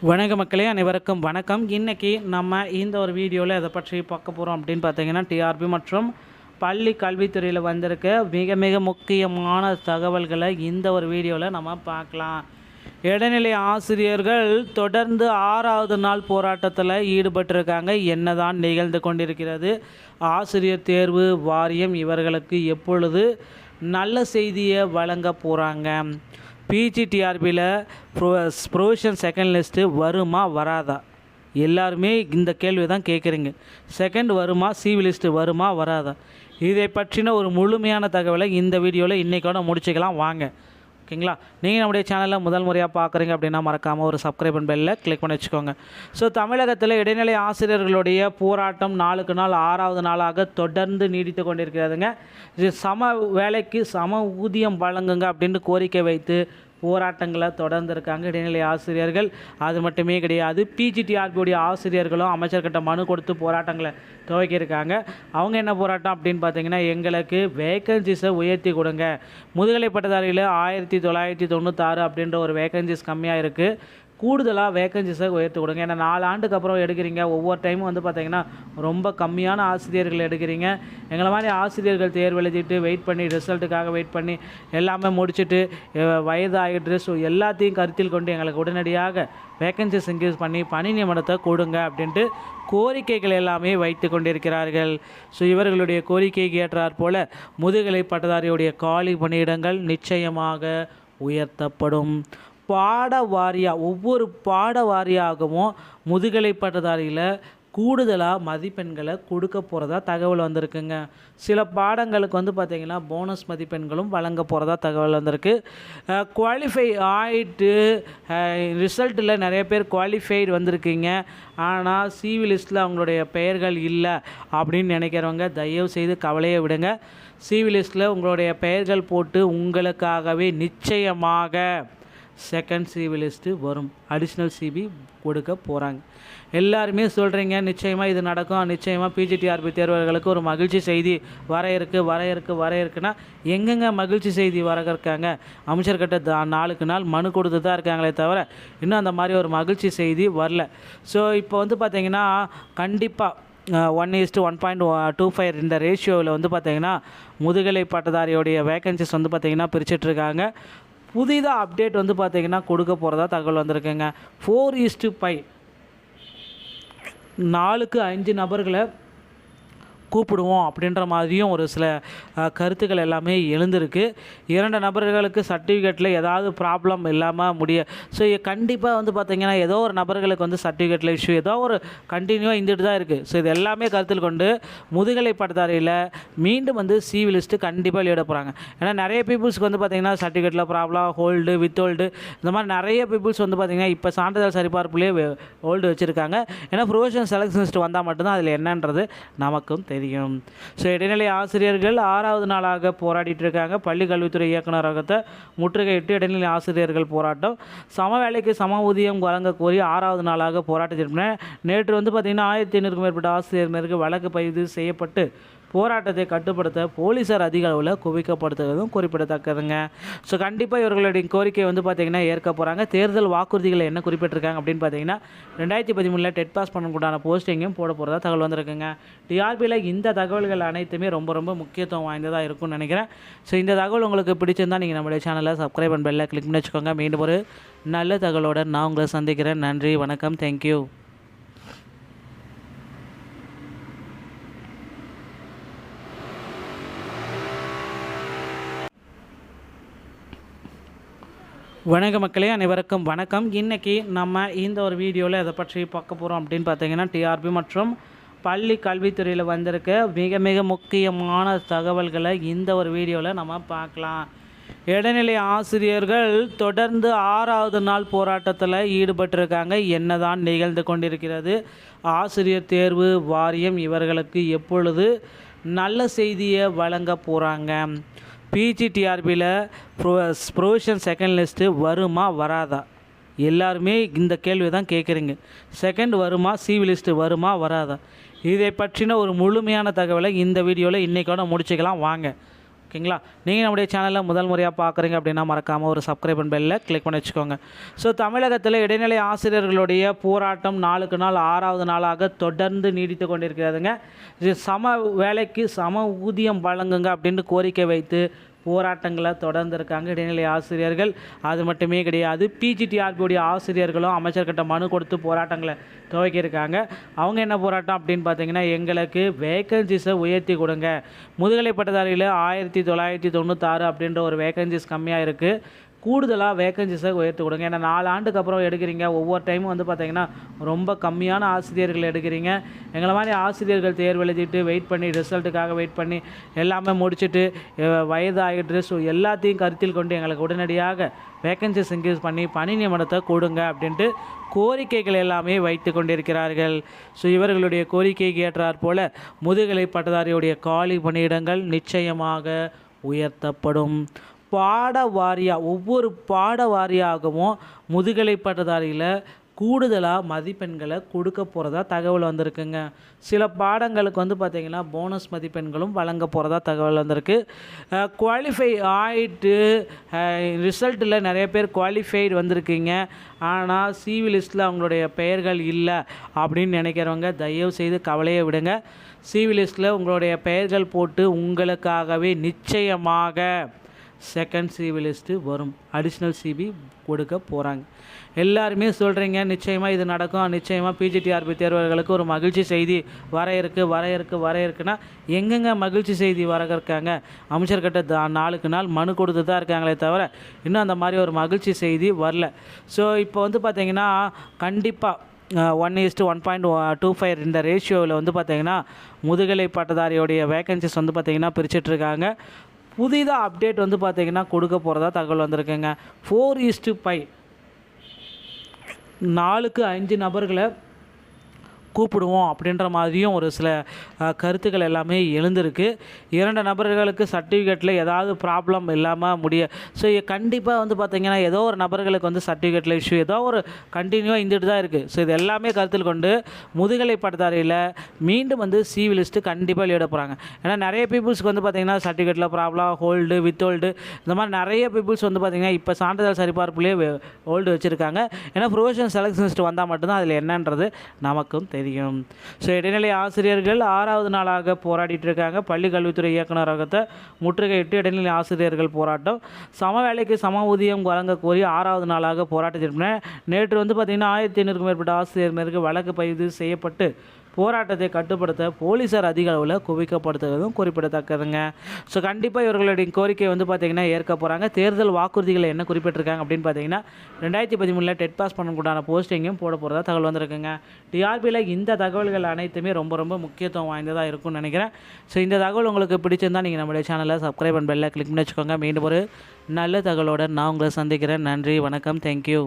வணக்க மக்களே, அனைவருக்கும் வணக்கம். இன்றைக்கி நம்ம இந்த ஒரு வீடியோவில் எதை பற்றி பார்க்க போகிறோம் அப்படின்னு பார்த்தீங்கன்னா, டிஆர்பி மற்றும் பள்ளி கல்வித்துறையில் வந்திருக்க மிக மிக முக்கியமான தகவல்களை இந்த ஒரு வீடியோவில் நம்ம பார்க்கலாம். இடைநிலை ஆசிரியர்கள் தொடர்ந்து 6வது நாள் போராட்டத்தில் ஈடுபட்டிருக்காங்க. என்னதான் நிகழ்ந்து கொண்டிருக்கிறது? ஆசிரியர் தேர்வு வாரியம் இவர்களுக்கு எப்பொழுது நல்ல செய்தியை வழங்க போகிறாங்க? பிஜிடிஆர்பியில் ப்ரொவிஷன் செகண்ட் லிஸ்ட்டு வருமா வராதா? எல்லாருமே இந்த கேள்வி தான் கேட்குறீங்க. செகண்ட் வருமா, சிவி லிஸ்ட்டு வருமா வராதா? இதை பற்றின ஒரு முழுமையான தகவலை இந்த வீடியோவில் இன்றைக்கோட முடிச்சுக்கலாம் வாங்க. ஓகேங்களா? நீங்கள் நம்முடைய சேனலில் முதல் முறையாக பார்க்குறீங்க அப்படின்னா மறக்காமல் ஒரு சப்ஸ்கிரைப் அண்ட் பெல்லை கிளிக் பண்ணி வச்சுக்கோங்க. ஸோ தமிழகத்தில் இடைநிலை ஆசிரியர்களுடைய போராட்டம் நாளுக்கு நாள் 6வது நாளாக தொடர்ந்து நீடித்து கொண்டிருக்கிறதுங்க. இது சம வேலைக்கு சம ஊதியம் வழங்குங்க அப்படின்னு கோரிக்கை வைத்து போராட்டங்களை தொடர்ந்து இருக்காங்க இடைநிலை ஆசிரியர்கள். அது மட்டுமே கிடையாது, பிஜிடிஆர்பியுடைய ஆசிரியர்களும் அமைச்சர்கிட்ட மனு கொடுத்து போராட்டங்களை துவக்கியிருக்காங்க. அவங்க என்ன போராட்டம் அப்படின்னு பார்த்தீங்கன்னா, எங்களுக்கு வேக்கன்சிஸை உயர்த்தி கொடுங்க. முதுகலை பட்டதாரியில் 1996 அப்படின்ற ஒரு வேக்கன்சிஸ் கம்மியாக இருக்குது. கூடுதலாக வேக்கன்சிஸை உயர்த்தி கொடுங்க. ஏன்னா 4 ஆண்டுக்கு அப்புறம் எடுக்கிறீங்க. ஒவ்வொரு டைமும் வந்து பார்த்திங்கன்னா ரொம்ப கம்மியான ஆசிரியர்கள் எடுக்கிறீங்க. எங்களை மாதிரி ஆசிரியர்கள் தேர்வு எழுதிட்டு வெயிட் பண்ணி ரிசல்ட்டுக்காக வெயிட் பண்ணி எல்லாமே முடிச்சுட்டு வயது ஆகிட்டு, ஸோ எல்லாத்தையும் கருத்தில் கொண்டு எங்களுக்கு உடனடியாக வேக்கன்சிஸ் இன்க்ரீஸ் பண்ணி பணி நியமனத்தை கொடுங்க அப்படின்ட்டு கோரிக்கைகள் எல்லாமே வைத்து கொண்டிருக்கிறார்கள். ஸோ இவர்களுடைய கோரிக்கைக்கு ஏற்றாற் போல் முதுகலை பட்டதாரியுடைய காலி பணியிடங்கள் நிச்சயமாக உயர்த்தப்படும். ஒவ்வொரு பாட வாரியாகவும் முதுகலை பட்டதாரியில் கூடுதலாக மதிப்பெண்களை கொடுக்க போகிறதா தகவல் வந்திருக்குங்க. சில பாடங்களுக்கு வந்து பார்த்திங்கன்னா போனஸ் மதிப்பெண்களும் வழங்க போகிறதா தகவல் வந்திருக்கு. குவாலிஃபை ஆகிட்டு ரிசல்ட்டில் நிறைய பேர் குவாலிஃபைடு வந்திருக்கீங்க, ஆனால் சிவி லிஸ்ட்டில் அவங்களுடைய பெயர்கள் இல்லை அப்படின்னு நினைக்கிறவங்க தயவு செய்து கவலையை விடுங்க. சிவி லிஸ்ட்டில் உங்களுடைய பெயர்கள் போட்டு உங்களுக்காகவே நிச்சயமாக செகண்ட் சிவி லிஸ்ட்டு வரும். அடிஷ்னல் சிபி கொடுக்க போகிறாங்க. எல்லாருமே சொல்கிறீங்க நிச்சயமாக இது நடக்கும், நிச்சயமாக பிஜிடிஆர்பி தேர்வர்களுக்கு ஒரு மகிழ்ச்சி செய்தி வர இருக்குன்னா எங்கெங்க மகிழ்ச்சி செய்தி வர இருக்காங்க? அமைச்சர்கிட்ட நாளுக்கு நாள் மனு கொடுத்து தான் இருக்காங்களே தவிர இன்னும் அந்த மாதிரி ஒரு மகிழ்ச்சி செய்தி வரல. ஸோ இப்போ வந்து பார்த்திங்கன்னா கண்டிப்பாக 1:1.25 இந்த ரேஷியோவில் வந்து பார்த்திங்கன்னா முதுகலை பட்டதாரியோடைய வேக்கன்சிஸ் வந்து பார்த்திங்கன்னா பிரிச்சிட்ருக்காங்க. புதிதாக அப்டேட் வந்து பார்த்திங்கன்னா கொடுக்க போகிறதா தகவல் வந்திருக்குங்க. 4:5 4க்கு 5 நபர்களை கூப்பிடுவோம் அப்படின்ற மாதிரியும் ஒரு சில கருத்துக்கள் எல்லாமே எழுந்திருக்கு. 2 நபர்களுக்கு சர்டிஃபிகேட்டில் ஏதாவது ப்ராப்ளம் இல்லாமல் ஸோ கண்டிப்பாக வந்து பார்த்திங்கன்னா ஏதோ ஒரு நபர்களுக்கு வந்து சர்டிஃபிகேட்டில் இஷ்யூ ஏதோ ஒரு கண்டினியூவாக இருந்துட்டு தான் இருக்குது. ஸோ இது எல்லாமே கருத்தில் கொண்டு முதுகலை பட்டதாரியில் மீண்டும் வந்து சிவி லிஸ்ட்டு கண்டிப்பாக வெளியிட போகிறாங்க. ஏன்னா நிறைய பீப்புள்ஸ்க்கு வந்து பார்த்திங்கன்னா சர்டிஃபிகேட்டில் ப்ராப்ளம், ஹோல்டு, வித் ஹோல்டு, இந்த மாதிரி நிறைய பீப்புள்ஸ் வந்து பார்த்திங்கன்னா இப்போ சான்றிதழ் சரிபார்ப்புலேயே ஹோல்டு வச்சுருக்காங்க. ஏன்னா ப்ரொவிஷனல் செலக்ஷன் லிஸ்ட் வந்தால் மட்டும்தான் அதில் என்னன்றது நமக்கும் தெரியும். ஸோ இடைநிலை ஆசிரியர்கள் 6வது நாளாக போராடிட்டு இருக்காங்க. பள்ளி கல்வித்துறை இயக்குநரகத்தை முற்றுகையிட்டு இடைநிலை ஆசிரியர்கள் போராட்டம். சம வேலைக்கு சம ஊதியம் வழங்க கோரி 6வது நாளாக போராட்டத்திற்கு நேற்று வந்து பார்த்திங்கன்னா 1500க்கும் மேற்பட்ட ஆசிரியர்களுக்கு வழக்கு பதிவு செய்யப்பட்டு போராட்டத்தை கட்டுப்படுத்த போலீஸார் அதிக அளவில் குவிக்கப்படுத்துவதும் குறிப்பிடத்தக்கதுங்க. ஸோ கண்டிப்பாக இவர்களுடைய கோரிக்கை வந்து பார்த்திங்கன்னா ஏற்க போகிறாங்க. தேர்தல் வாக்குறுதிகளை என்ன குறிப்பிட்டிருக்காங்க அப்படின்னு பார்த்தீங்கன்னா 2013 டெட் பாஸ் பண்ணக்கூடான போஸ்டிங்கும் போட போகிறதா தகவல் வந்திருக்குங்க. டிஆர்பியில் இந்த தகவல்கள் அனைத்துமே ரொம்ப ரொம்ப முக்கியத்துவம் வாய்ந்ததாக இருக்கும்னு நினைக்கிறேன். ஸோ இந்த தகவல் உங்களுக்கு பிடிச்சிருந்தால் நீங்கள் நம்முடைய சேனலை சப்ஸ்கிரைப் அண்ட் பெல்லை கிளிக் பண்ணி வச்சுக்கோங்க. மீண்டும் ஒரு நல்ல தகவலோடு நான் உங்களை சந்திக்கிறேன். நன்றி, வணக்கம், தேங்க்யூ. வணக்க மக்களே, அனைவருக்கும் வணக்கம். இன்றைக்கி நம்ம இந்த ஒரு வீடியோவில் எதை பற்றி பார்க்க போகிறோம் அப்படின்னு பார்த்தீங்கன்னா, டிஆர்பி மற்றும் பள்ளி கல்வித்துறையில் வந்திருக்க மிக மிக முக்கியமான தகவல்களை இந்த ஒரு வீடியோவில் நம்ம பார்க்கலாம். இடைநிலை ஆசிரியர்கள் தொடர்ந்து 6வது நாள் போராட்டத்தில் ஈடுபட்டிருக்காங்க. என்னதான் நிகழ்ந்து கொண்டிருக்கிறது? ஆசிரியர் தேர்வு வாரியம் இவர்களுக்கு எப்பொழுது நல்ல செய்தியை வழங்க போகிறாங்க? பிஜிடிஆர்பியில் ப்ரொவிஷன் செகண்ட் லிஸ்ட்டு வருமா வராதா? எல்லாருமே இந்த கேள்வி தான் கேட்குறீங்க. செகண்ட் வருமா, சிவி லிஸ்ட்டு வருமா வராதா? இதை பற்றின ஒரு முழுமையான தகவலை இந்த வீடியோவில் இன்றைக்கோட முடிச்சுக்கலாம் வாங்க. ஓகேங்களா. நீங்கள் நம்முடைய சேனலில் முதல் முறையாக பார்க்குறீங்க அப்படின்னா மறக்காமல் ஒரு சப்ஸ்கிரைப் அண்ட் பெல்லில் கிளிக் பண்ணி வச்சுக்கோங்க. ஸோ தமிழகத்தில் இடைநிலை ஆசிரியர்களுடைய போராட்டம் நாளுக்கு நாள் 6வது நாளாக தொடர்ந்து நீடித்து கொண்டிருக்கிறதுங்க. இது சம வேலைக்கு சம ஊதியம் வழங்குங்க அப்படின்ட்டு கோரிக்கை வைத்து போராட்டங்களை தொடர்ந்து இருக்காங்க இடைநிலை ஆசிரியர்கள். அது மட்டுமே கிடையாது, பிஜிடிஆர்பியுடைய ஆசிரியர்களும் அமைச்சர்கிட்ட மனு கொடுத்து போராட்டங்களை துவக்கியிருக்காங்க. அவங்க என்ன போராட்டம் அப்படின்னு பார்த்தீங்கன்னா, எங்களுக்கு வேக்கன்சிஸை உயர்த்தி கொடுங்க. முதுகலை பட்டதாரியில் 1996 அப்படின்ற ஒரு வேக்கன்சிஸ் கம்மியாக இருக்குது. கூடுதலாக வேக்கன்சிஸை உயர்த்தி கொடுங்க. ஏன்னா 4 ஆண்டுக்கு அப்புறம் எடுக்கிறீங்க. ஒவ்வொரு டைமும் வந்து பார்த்திங்கன்னா ரொம்ப கம்மியான ஆசிரியர்கள் எடுக்கிறீங்க. எங்களை மாதிரி ஆசிரியர்கள் தேர்வு எழுதிட்டு வெயிட் பண்ணி ரிசல்ட்டுக்காக வெயிட் பண்ணி எல்லாமே முடிச்சுட்டு வயது ஆகிட்டு, ஸோ எல்லாத்தையும் கருத்தில் கொண்டு எங்களுக்கு உடனடியாக வேக்கன்சிஸ் இன்க்ரீஸ் பண்ணி பணி நியமனத்தை கொடுங்க அப்படின்ட்டு கோரிக்கைகள் எல்லாமே வைத்து கொண்டிருக்கிறார்கள். ஸோ இவர்களுடைய கோரிக்கைக்கு ஏற்றாற் போல் முதுகலை பட்டதாரியுடைய காலி பணியிடங்கள் நிச்சயமாக உயர்த்தப்படும். பாட வாரியாக ஒவ்வொரு பாட வாரியாகவும் முதுகலை பட்டதாரியில் கூடுதலாக மதிப்பெண்களை கொடுக்க போகிறதா தகவல் வந்திருக்குங்க. சில பாடங்களுக்கு வந்து பார்த்திங்கன்னா போனஸ் மதிப்பெண்களும் வழங்க போகிறதா தகவல் வந்திருக்கு. குவாலிஃபை ஆகிட்டு ரிசல்ட்டில் நிறைய பேர் குவாலிஃபைடு வந்திருக்கீங்க, ஆனால் சிவி லிஸ்ட்டில் அவங்களுடைய பெயர்கள் இல்லை அப்படின்னு நினைக்கிறவங்க தயவு செய்து கவலையை விடுங்க. சிவி லிஸ்ட்டில் உங்களுடைய பெயர்கள் போட்டு உங்களுக்காகவே நிச்சயமாக செகண்ட் சிவி லிஸ்ட்டு வரும். அடிஷ்னல் சிபி கொடுக்க போகிறாங்க. எல்லாருமே சொல்கிறீங்க நிச்சயமாக இது நடக்கும், நிச்சயமாக பிஜிடிஆர்பி தேர்வர்களுக்கு ஒரு மகிழ்ச்சி செய்தி வர இருக்குன்னா எங்கெங்க மகிழ்ச்சி செய்தி வர இருக்காங்க? அமைச்சர்கிட்ட நாளுக்கு நாள் மனு கொடுத்து தான் இருக்காங்களே தவிர இன்னும் அந்த மாதிரி ஒரு மகிழ்ச்சி செய்தி வரல. ஸோ இப்போ வந்து பார்த்திங்கன்னா கண்டிப்பாக 1:1.25 இந்த ரேஷியோவில் வந்து பார்த்திங்கன்னா முதுகலை பட்டதாரியோடைய வேக்கன்சிஸ் வந்து பார்த்திங்கன்னா பிரிச்சிட்ருக்காங்க. புதிதாக அப்டேட் வந்து பார்த்திங்கன்னா கொடுக்க போகிறதா தகவல் வந்திருக்குங்க. 4:5 4க்கு 5 நபர்களை கூப்பிடுவோம் அப்படின்ற மாதிரியும் ஒரு சில கருத்துக்கள் எல்லாமே எழுந்திருக்கு. 2 நபர்களுக்கு சர்டிஃபிகேட்டில் ஏதாவது ப்ராப்ளம் இல்லாமல் ஸோ கண்டிப்பாக வந்து பார்த்திங்கன்னா ஏதோ ஒரு நபர்களுக்கு வந்து சர்டிஃபிகேட்டில் இஷ்யூ ஏதோ ஒரு கண்டினியூவாக இருந்துட்டு தான் இருக்குது. ஸோ இது எல்லாமே கருத்தில் கொண்டு முதுகலை பட்டதாரியில் மீண்டும் வந்து சிவி லிஸ்ட்டு கண்டிப்பாக வெளியிட போகிறாங்க. ஏன்னா நிறைய பீப்புள்ஸ்க்கு வந்து பார்த்திங்கன்னா சர்டிஃபிகேட்டில் ப்ராப்ளம், ஹோல்டு, வித் ஹோல்டு, இந்த மாதிரி நிறைய பீப்புள்ஸ் வந்து பார்த்திங்கன்னா இப்போ சான்றிதழ் சரிபார்ப்புலேயே ஹோல்டு வச்சுருக்காங்க. ஏன்னா ப்ரொவிஷனல் செலக்ஷன் லிஸ்ட் வந்தால் மட்டும்தான் அதில் என்னன்றது நமக்கும் தெரியும். ஸோ இடைநிலை ஆசிரியர்கள் 6வது நாளாக போராடிட்டு இருக்காங்க. பள்ளி கல்வித்துறை இயக்குநரகத்தை முற்றுகையிட்டு இடைநிலை ஆசிரியர்கள் போராட்டம். சம வேலைக்கு சம ஊதியம் வழங்க கோரி 6வது நாளாக போராட்டத்திற்கு நேற்று வந்து பார்த்திங்கன்னா 1500க்கும் மேற்பட்ட ஆசிரியர்களுக்கு வழக்கு பதிவு செய்யப்பட்டு போராட்டத்தை கட்டுப்படுத்த போலீஸார் அதிக அளவில் குவிக்கப்படுத்துவதும் குறிப்பிடத்தக்கதுங்க. ஸோ கண்டிப்பாக இவர்களுடைய கோரிக்கை வந்து பார்த்திங்கன்னா ஏற்க போகிறாங்க. தேர்தல் வாக்குறுதிகளை என்ன குறிப்பிட்டிருக்காங்க அப்படின்னு பார்த்தீங்கன்னா 2013 டெட் பாஸ் பண்ணக்கூடான போஸ்டிங்கும் போட போகிறதா தகவல் வந்திருக்குங்க. டிஆர்பியில் இந்த தகவல்கள் அனைத்துமே ரொம்ப ரொம்ப முக்கியத்துவம் வாய்ந்ததாக இருக்கும்னு நினைக்கிறேன். ஸோ இந்த தகவல் உங்களுக்கு பிடிச்சிருந்தால் நீங்கள் நம்மளுடைய சேனலை சப்ஸ்கிரைப் அண்ட் பெல்லை கிளிக் பண்ணி வச்சுக்கோங்க. மீண்டும் ஒரு நல்ல தகவலோடு நான் உங்களை சந்திக்கிறேன். நன்றி, வணக்கம், தேங்க்யூ.